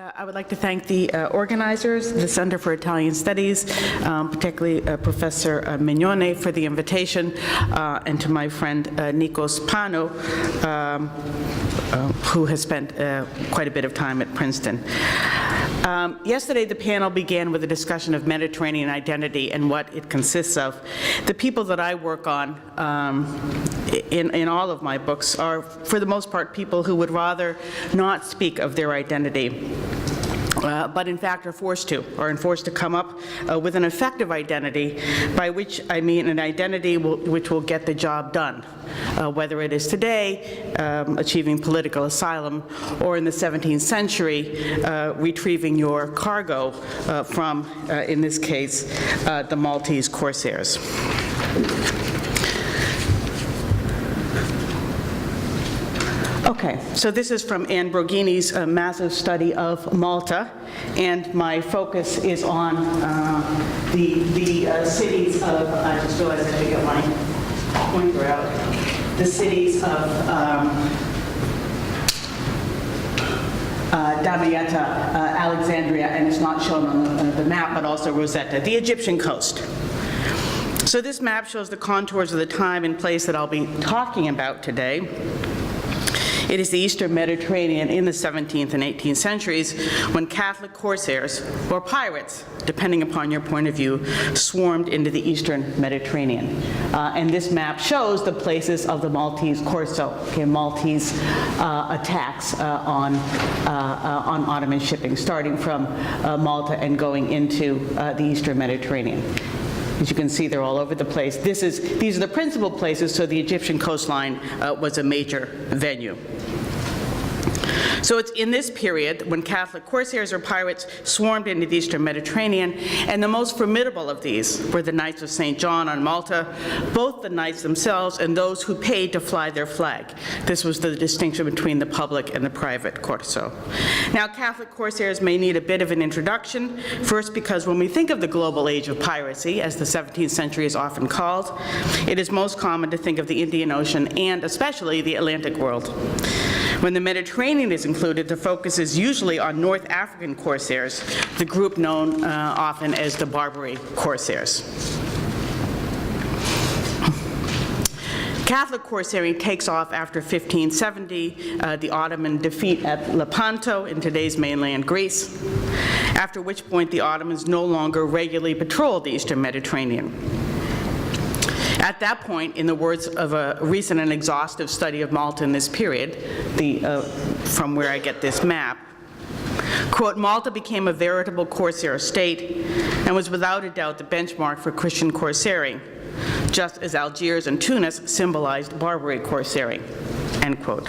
I wowould like to thank the organizers, the Center for Italian Studies, particularly Professor Mignone for the invitation, and to my friend Nikos Pano, who has spent quite a bit of time at Princeton. Yesterday, the panel began with a discussion of Mediterranean identity and what it consists of. The people that I work on in all of my books are, for the most part, people who would rather not speak of their identity, but in fact are forced to come up with an effective identity, by which I mean an identity which will get the job done, whether it is today achieving political asylum, or in the 17th century retrieving your cargo from, in this case, the Maltese corsairs. Okay, so this is from Anne Brogini's massive study of Malta, and my focus is on the cities of, I just realized I should get my pointer out, the cities of Damietta, Alexandria, and it's not shown on the map, but also Rosetta, the Egyptian coast. So this map shows the contours of the time and place that I'll be talking about today. It is the Eastern Mediterranean in the 17th and 18th centuries, when Catholic corsairs, or pirates, depending upon your point of view, swarmed into the Eastern Mediterranean. And this map shows the places of the Maltese Maltese attacks on Ottoman shipping, starting from Malta and going into the Eastern Mediterranean. As you can see, they're all over the place. These are the principal places, so the Egyptian coastline was a major venue. So it's in this period when Catholic corsairs or pirates swarmed into the Eastern Mediterranean, and the most formidable of these were the Knights of St. John on Malta, both the knights themselves and those who paid to fly their flag. This was the distinction between the public and the private corso. Now, Catholic corsairs may need a bit of an introduction, first because when we think of the global age of piracy, as the 17th century is often called, it is most common to think of the Indian Ocean and especially the Atlantic world. When the Mediterranean is included, the focus is usually on North African corsairs, the group known often as the Barbary corsairs. Catholic corsairing takes off after 1570, the Ottoman defeat at Lepanto in today's mainland Greece, after which point the Ottomans no longer regularly patrolled the Eastern Mediterranean. At that point, in the words of a recent and exhaustive study of Malta in this period, from where I get this map, quote, Malta became a veritable corsair state and was without a doubt the benchmark for Christian corsairing, just as Algiers and Tunis symbolized Barbary corsairing, end quote.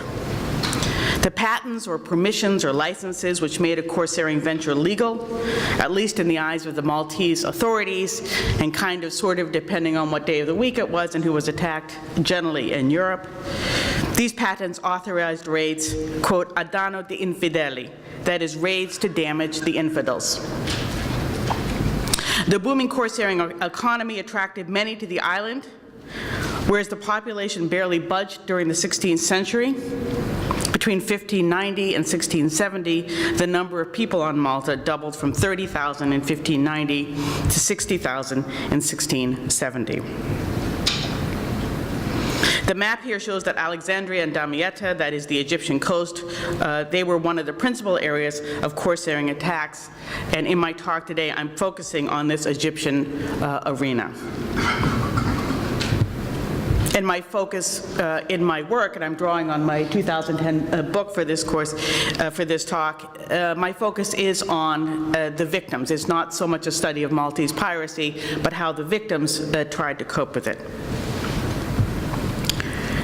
The patents or permissions or licenses which made a corsairing venture legal, at least in the eyes of the Maltese authorities, and kind of sort of depending on what day of the week it was and who was attacked, generally in Europe, these patents authorized raids, quote, a danno di infideli, that is, raids to damage the infidels. The booming corsairing economy attracted many to the island, whereas the population barely budged during the 16th century. Between 1590 and 1670, the number of people on Malta doubled from 30,000 in 1590 to 60,000 in 1670. The map here shows that Alexandria and Damietta, that is the Egyptian coast, they were one of the principal areas of corsairing attacks, and in my talk today, I'm focusing on this Egyptian arena. And my focus in my work, and I'm drawing on my 2010 book for this course, for this talk, my focus is on the victims. It's not so much a study of Maltese piracy, but how the victims tried to cope with it.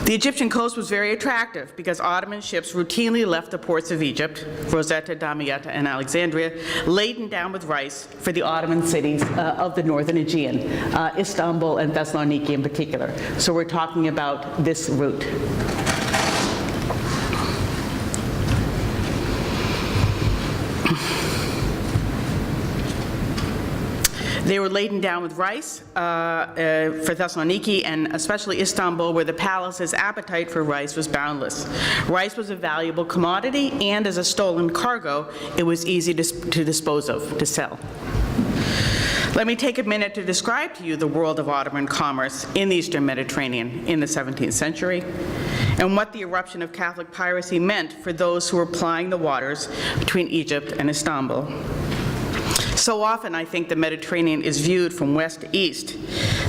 The Egyptian coast was very attractive because Ottoman ships routinely left the ports of Egypt, Rosetta, Damietta, and Alexandria, laden down with rice for the Ottoman cities of the northern Aegean, Istanbul and Thessaloniki in particular. So we're talking about this route. They were laden down with rice for Thessaloniki and especially Istanbul, where the palace's appetite for rice was boundless. Rice was a valuable commodity, and as a stolen cargo, it was easy to dispose of, to sell. Let me take a minute to describe to you the world of Ottoman commerce in the Eastern Mediterranean in the 17th century, and what the eruption of Catholic piracy meant for those who were plying the waters between Egypt and Istanbul. So often, I think the Mediterranean is viewed from west to east.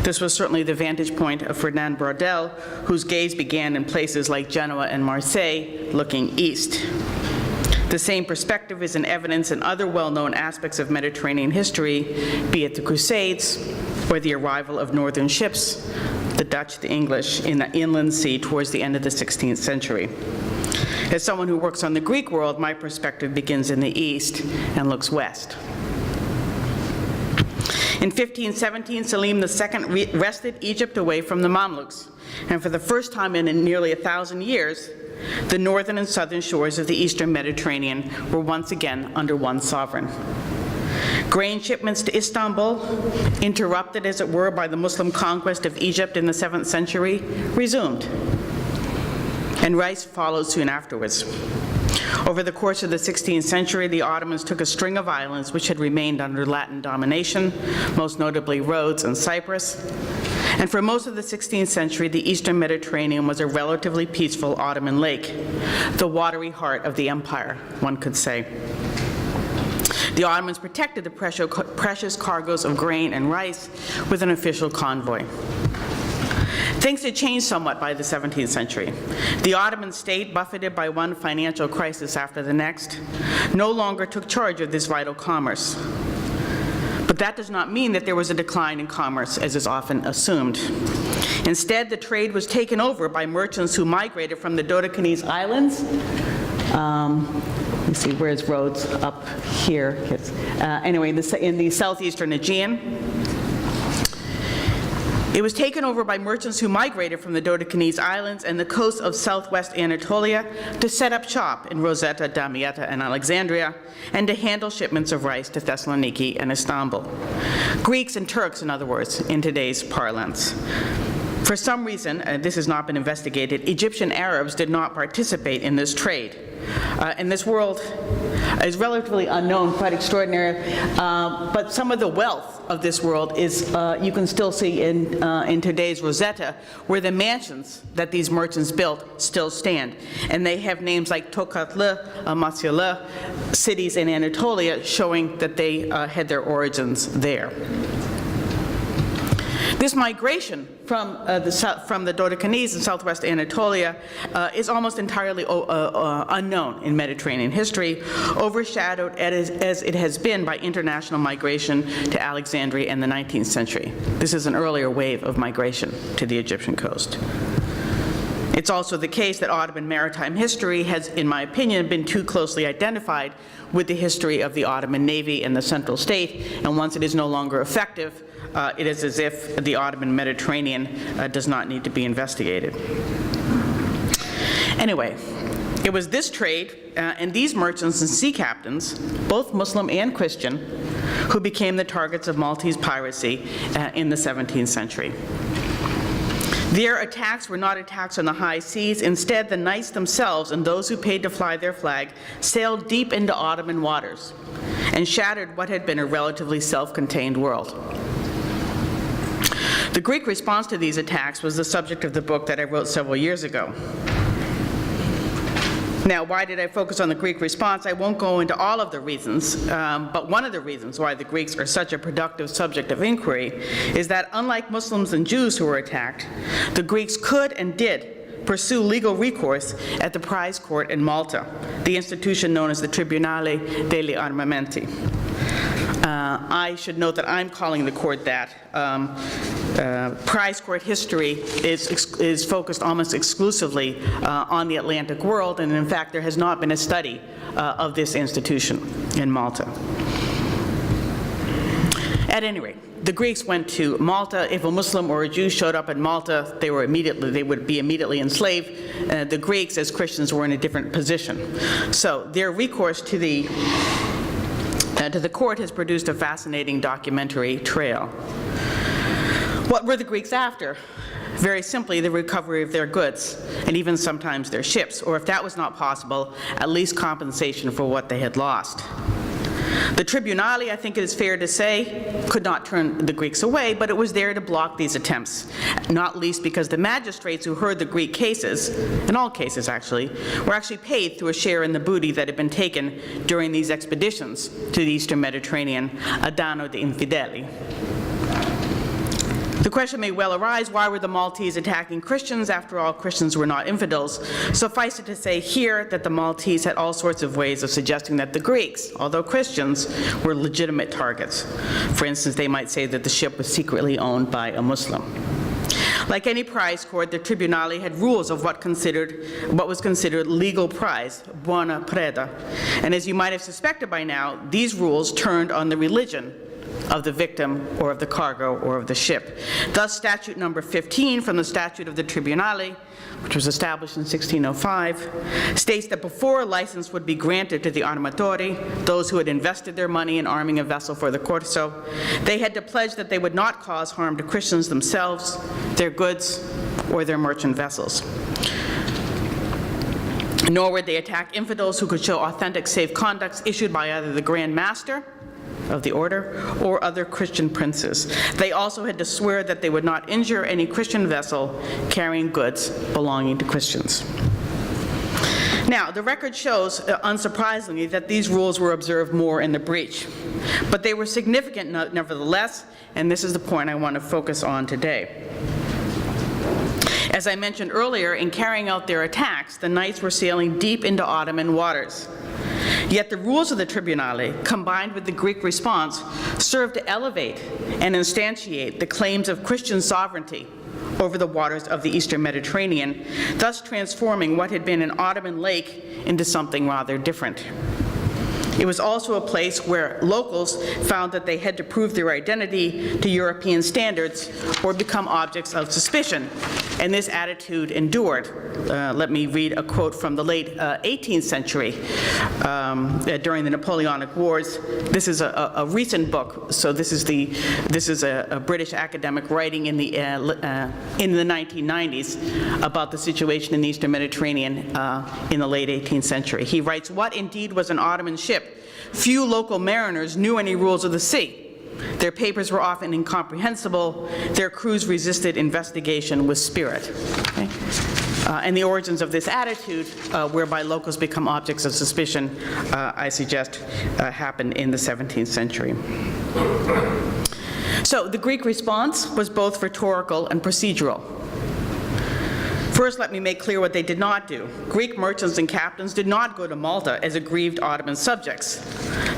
This was certainly the vantage point of Ferdinand Braudel, whose gaze began in places like Genoa and Marseille, looking east. The same perspective is in evidence in other well-known aspects of Mediterranean history, be it the Crusades or the arrival of northern ships, the Dutch, the English, in the inland sea towards the end of the 16th century. As someone who works on the Greek world, my perspective begins in the east and looks west. In 1517, Selim II wrested Egypt away from the Mamluks, and for the first time in nearly 1,000 years, the northern and southern shores of the Eastern Mediterranean were once again under one sovereign. Grain shipments to Istanbul, interrupted as it were by the Muslim conquest of Egypt in the 7th century, resumed, and rice followed soon afterwards. Over the course of the 16th century, the Ottomans took a string of islands which had remained under Latin domination, most notably Rhodes and Cyprus. And for most of the 16th century, the Eastern Mediterranean was a relatively peaceful Ottoman lake, the watery heart of the empire, one could say. The Ottomans protected the precious cargoes of grain and rice with an official convoy. Things had changed somewhat by the 17th century. The Ottoman state, buffeted by one financial crisis after the next, no longer took charge of this vital commerce. But that does not mean that there was a decline in commerce, as is often assumed. Instead, the trade was taken over by merchants who migrated from the Dodecanese Islands. Let me see, where's Rhodes? Up here. Anyway, in the southeastern Aegean. It was taken over by merchants who migrated from the Dodecanese Islands and the coast of southwest Anatolia to set up shop in Rosetta, Damietta, and Alexandria, and to handle shipments of rice to Thessaloniki and Istanbul. Greeks and Turks, in other words, in today's parlance. For some reason, this has not been investigated, Egyptian Arabs did not participate in this trade. And this world is relatively unknown, quite extraordinary, but some of the wealth of this world is, you can still see in today's Rosetta, where the mansions that these merchants built still stand. And they have names like Tokatlı, Amasyala, cities in Anatolia, showing that they had their origins there. This migration from the Dodecanese and southwest Anatolia is almost entirely unknown in Mediterranean history, overshadowed as it has been by international migration to Alexandria in the 19th century. This is an earlier wave of migration to the Egyptian coast. It's also the case that Ottoman maritime history has, in my opinion, been too closely identified with the history of the Ottoman Navy and the Central State, and once it is no longer effective, it is as if the Ottoman Mediterranean does not need to be investigated. Anyway, it was this trade and these merchants and sea captains, both Muslim and Christian, who became the targets of Maltese piracy in the 17th century. Their attacks were not attacks on the high seas. Instead, the knights themselves and those who paid to fly their flag sailed deep into Ottoman waters and shattered what had been a relatively self-contained world. The Greek response to these attacks was the subject of the book that I wrote several years ago. Now, why did I focus on the Greek response? I won't go into all of the reasons, but one of the reasons why the Greeks are such a productive subject of inquiry is that, unlike Muslims and Jews who were attacked, the Greeks could and did pursue legal recourse at the prize court in Malta, the institution known as the Tribunale degli Armamenti. I should note that I'm calling the court that. Prize court history is focused almost exclusively on the Atlantic world, and in fact there has not been a study of this institution in Malta. At any rate, the Greeks went to Malta. If a Muslim or a Jew showed up in Malta, they would be immediately enslaved. The Greeks, as Christians, were in a different position. So their recourse to the to the court has produced a fascinating documentary trail. What were the Greeks after? Very simply, the recovery of their goods, and even sometimes their ships, or if that was not possible, at least compensation for what they had lost. The Tribunale, I think it is fair to say, could not turn the Greeks away, but it was there to block these attempts, not least because the magistrates who heard the Greek cases, in all cases actually, were actually paid through a share in the booty that had been taken during these expeditions to the Eastern Mediterranean, a danno de infideli. The question may well arise, why were the Maltese attacking Christians? After all, Christians were not infidels. Suffice it to say here that the Maltese had all sorts of ways of suggesting that the Greeks, although Christians, were legitimate targets. For instance, they might say that the ship was secretly owned by a Muslim. Like any prize court, the Tribunale had rules of what was considered legal prize, buona preda. And as you might have suspected by now, these rules turned on the religion of the victim or of the cargo or of the ship. Thus, statute number 15 from the Statute of the Tribunale, which was established in 1605, states that before a license would be granted to the armatori, those who had invested their money in arming a vessel for the corso, they had to pledge that they would not cause harm to Christians themselves, their goods, or their merchant vessels. Nor would they attack infidels who could show authentic safe conducts issued by either the Grand Master of the order or other Christian princes. They also had to swear that they would not injure any Christian vessel carrying goods belonging to Christians. Now, the record shows, unsurprisingly, that these rules were observed more in the breach. But they were significant nevertheless, and this is the point I want to focus on today. As I mentioned earlier, in carrying out their attacks, the knights were sailing deep into Ottoman waters. Yet the rules of the Tribunale, combined with the Greek response, served to elevate and instantiate the claims of Christian sovereignty over the waters of the Eastern Mediterranean, thus transforming what had been an Ottoman lake into something rather different. It was also a place where locals found that they had to prove their identity to European standards or become objects of suspicion, and this attitude endured. Let me read a quote from the late 18th century during the Napoleonic Wars. This is a recent book, so this is a British academic writing in the 1990s about the situation in the Eastern Mediterranean in the late 18th century. He writes, "What indeed was an Ottoman ship? Few local mariners knew any rules of the sea. Their papers were often incomprehensible. Their crews resisted investigation with spirit." Okay? And the origins of this attitude, whereby locals become objects of suspicion, I suggest, happened in the 17th century. So the Greek response was both rhetorical and procedural. First, let me make clear what they did not do. Greek merchants and captains did not go to Malta as aggrieved Ottoman subjects.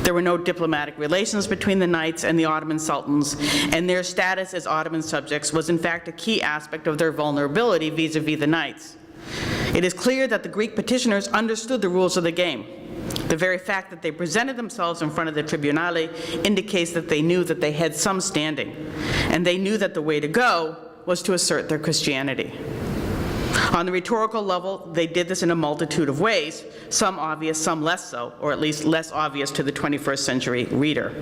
There were no diplomatic relations between the knights and the Ottoman sultans, and their status as Ottoman subjects was in fact a key aspect of their vulnerability vis-a-vis the knights. It is clear that the Greek petitioners understood the rules of the game. The very fact that they presented themselves in front of the Tribunale indicates that they knew that they had some standing, and they knew that the way to go was to assert their Christianity. On the rhetorical level, they did this in a multitude of ways, some obvious, some less so, or at least less obvious to the 21st century reader.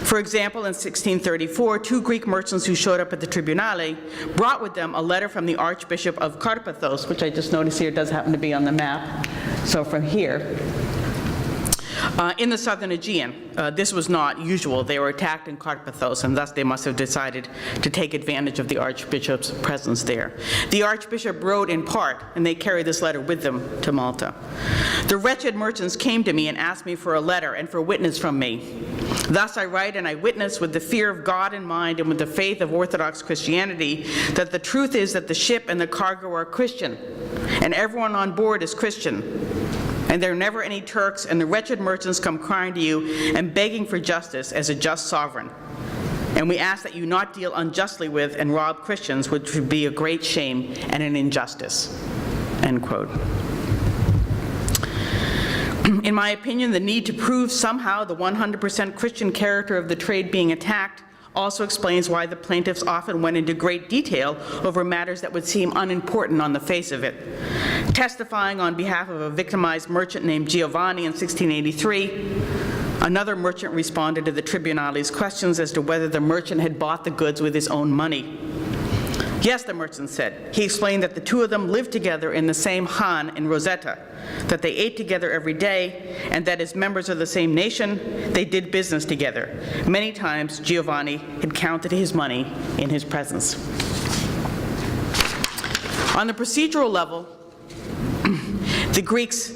For example, in 1634, two Greek merchants who showed up at the Tribunale brought with them a letter from the Archbishop of Carpathos, which I just noticed here does happen to be on the map, so from here. In the southern Aegean. This was not usual. They were attacked in Carpathos, and thus they must have decided to take advantage of the Archbishop's presence there. The Archbishop wrote in part, and they carried this letter with them to Malta. "The wretched merchants came to me and asked me for a letter and for witness from me. Thus I write and I witness with the fear of God in mind and with the faith of Orthodox Christianity that the truth is that the ship and the cargo are Christian, and everyone on board is Christian. And there are never any Turks, and the wretched merchants come crying to you and begging for justice as a just sovereign. And we ask that you not deal unjustly with and rob Christians, which would be a great shame and an injustice." End quote. In my opinion, the need to prove somehow the 100% Christian character of the trade being attacked also explains why the plaintiffs often went into great detail over matters that would seem unimportant on the face of it. Testifying on behalf of a victimized merchant named Giovanni in 1683, Another merchant responded to the tribunale's questions as to whether the merchant had bought the goods with his own money. Yes, the merchant said. He explained that the two of them lived together in the same Han in Rosetta, that they ate together every day, and that as members of the same nation, they did business together. Many times, Giovanni had counted his money in his presence. On the procedural level, the Greeks,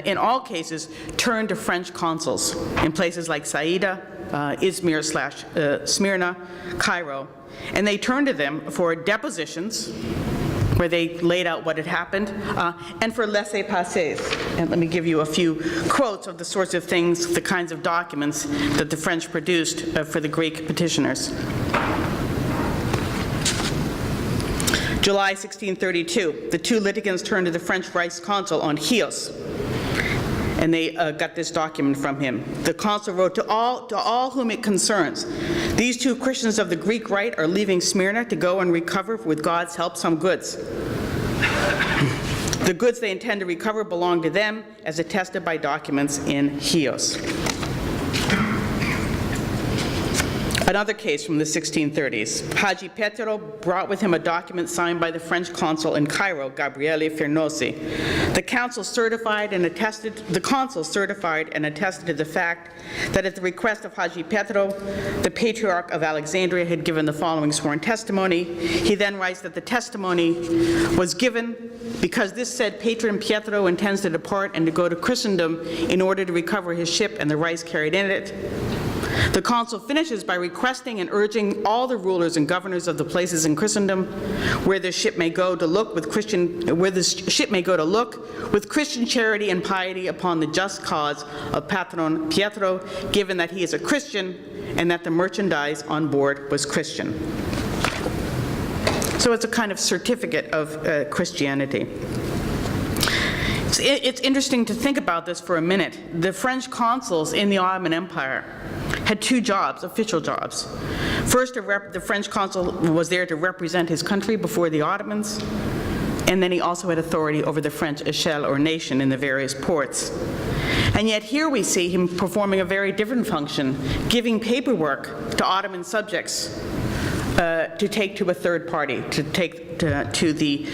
in all cases, turned to French consuls in places like Saida, Izmir/Smyrna, Cairo, and they turned to them for depositions, where they laid out what had happened, and for laissez-passers. And let me give you a few quotes of the sorts of things, the kinds of documents that the French produced for the Greek petitioners. July 1632, the two litigants turned to the French vice consul on Chios, and they got this document from him. The consul wrote, to all whom it concerns, these two Christians of the Greek rite are leaving Smyrna to go and recover, with God's help, some goods. The goods they intend to recover belong to them, as attested by documents in Chios. Another case from the 1630s. Haji Petro brought with him a document signed by the French consul in Cairo, Gabriele Fernosi. The consul certified and attested to the fact that at the request of Haji Petro, the Patriarch of Alexandria had given the following sworn testimony. He then writes that the testimony was given because this said patron Pietro intends to depart and to go to Christendom in order to recover his ship and the rice carried in it. The consul finishes by requesting and urging all the rulers and governors of the places in Christendom where the ship may go to look with Christian charity and piety upon the just cause of Patron Pietro, given that he is a Christian and that the merchandise on board was Christian. So it's a kind of certificate of Christianity. It's interesting to think about this for a minute. The French consuls in the Ottoman Empire had two jobs, official jobs. First, the French consul was there to represent his country before the Ottomans, and then he also had authority over the French échelle or nation in the various ports. And yet here we see him performing a very different function, giving paperwork to Ottoman subjects to take to a third party, to take to the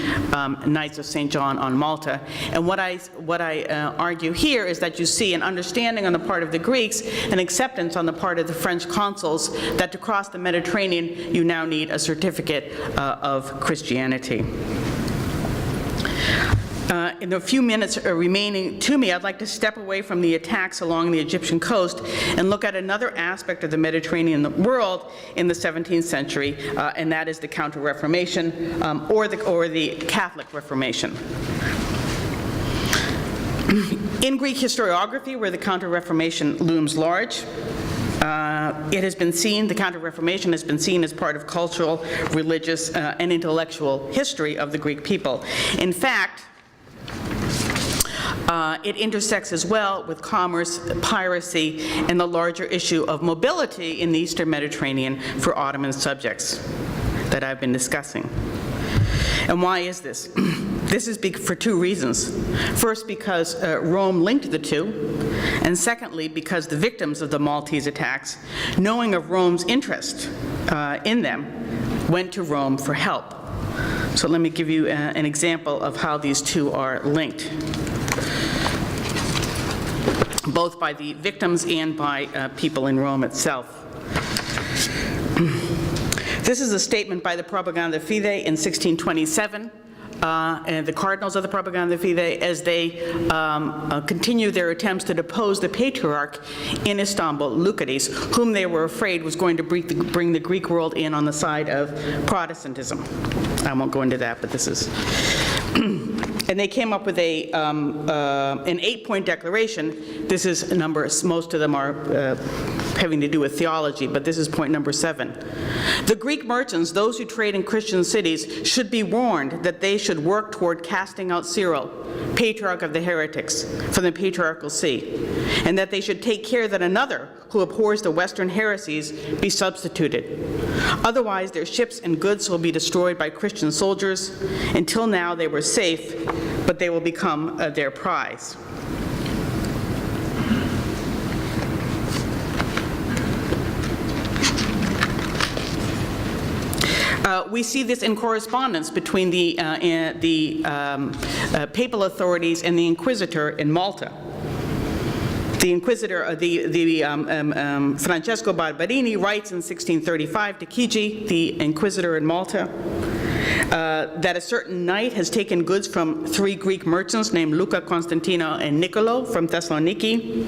Knights of St. John on Malta. And what I argue here is that you see an understanding on the part of the Greeks, an acceptance on the part of the French consuls that to cross the Mediterranean you now need a certificate of Christianity. In the few minutes remaining to me, I'd like to step away from the attacks along the Egyptian coast and look at another aspect of the Mediterranean world in the 17th century, and that is the Counter-Reformation or the Catholic Reformation. In Greek historiography, where the Counter-Reformation looms large, it has been seen, the Counter-Reformation has been seen as part of cultural, religious, and intellectual history of the Greek people. In fact, it intersects as well with commerce, piracy, and the larger issue of mobility in the Eastern Mediterranean for Ottoman subjects that I've been discussing. And why is this? This is for two reasons. First, because Rome linked the two, and secondly, because the victims of the Maltese attacks, knowing of Rome's interest in them, went to Rome for help. So let me give you an example of how these two are linked, both by the victims and by people in Rome itself. This is a statement by the Propaganda Fide in 1627, and the cardinals of the Propaganda Fide, as they continue their attempts to depose the Patriarch in Istanbul, Lucaris, whom they were afraid was going to bring the Greek world in on the side of Protestantism. I won't go into that, but this is... And they came up with an 8-point declaration. This is numbers, most of them are having to do with theology, but this is point number 7. The Greek merchants, those who trade in Christian cities, should be warned that they should work toward casting out Cyril, Patriarch of the heretics, from the Patriarchal See, and that they should take care that another who abhors the Western heresies be substituted. Otherwise, their ships and goods will be destroyed by Christian soldiers. Until now, they were safe, but they will become their prize. We see this in correspondence between the papal authorities and the inquisitor in Malta. The inquisitor, Francesco Barberini, writes in 1635 to Chigi, the inquisitor in Malta, that a certain knight has taken goods from 3 Greek merchants named Luca, Constantino, and Nicolo from Thessaloniki.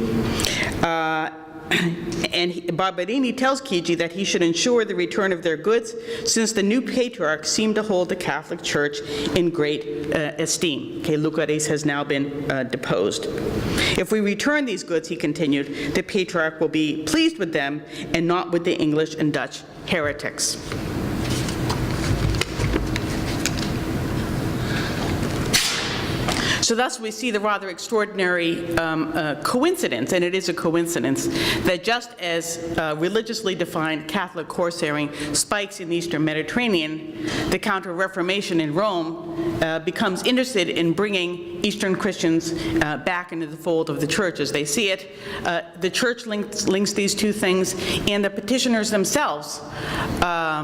And Barberini tells Chigi that he should ensure the return of their goods, since the new patriarch seemed to hold the Catholic Church in great esteem. Okay, Lucaris has now been deposed. If we return these goods, he continued, the patriarch will be pleased with them and not with the English and Dutch heretics. So thus we see the rather extraordinary coincidence, and it is a coincidence, that just as religiously defined Catholic corsairing spikes in the Eastern Mediterranean, the Counter-Reformation in Rome becomes interested in bringing Eastern Christians back into the fold of the Church as they see it. The Church links these two things, and the petitioners themselves are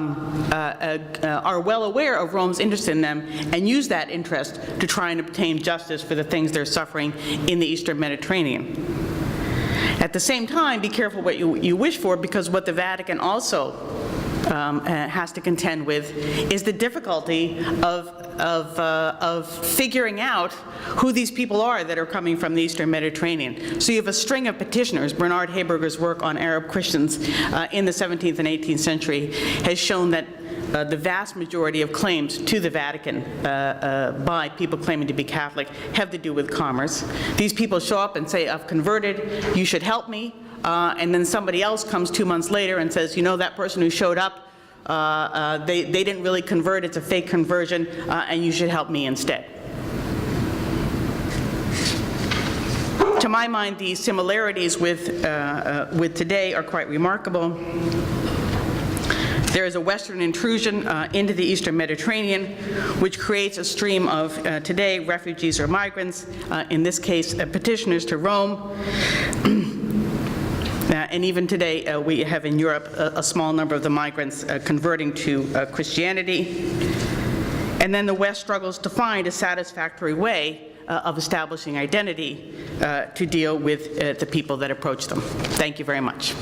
well aware of Rome's interest in them and use that interest to try and obtain justice for the things they're suffering in the Eastern Mediterranean. At the same time, be careful what you wish for, because what the Vatican also has to contend with is the difficulty of figuring out who these people are that are coming from the Eastern Mediterranean. So you have a string of petitioners. Bernard Haberger's work on Arab Christians in the 17th and 18th century has shown that the vast majority of claims to the Vatican by people claiming to be Catholic have to do with commerce. These people show up and say, I've converted, you should help me. And then somebody else comes 2 months later and says, you know, that person who showed up, they didn't really convert, it's a fake conversion, and you should help me instead. To my mind, the similarities with today are quite remarkable. There is a Western intrusion into the Eastern Mediterranean, which creates a stream of, today, refugees or migrants, in this case, petitioners to Rome. And even today, we have in Europe a small number of the migrants converting to Christianity. And then the West struggles to find a satisfactory way of establishing identity to deal with the people that approach them. Thank you very much.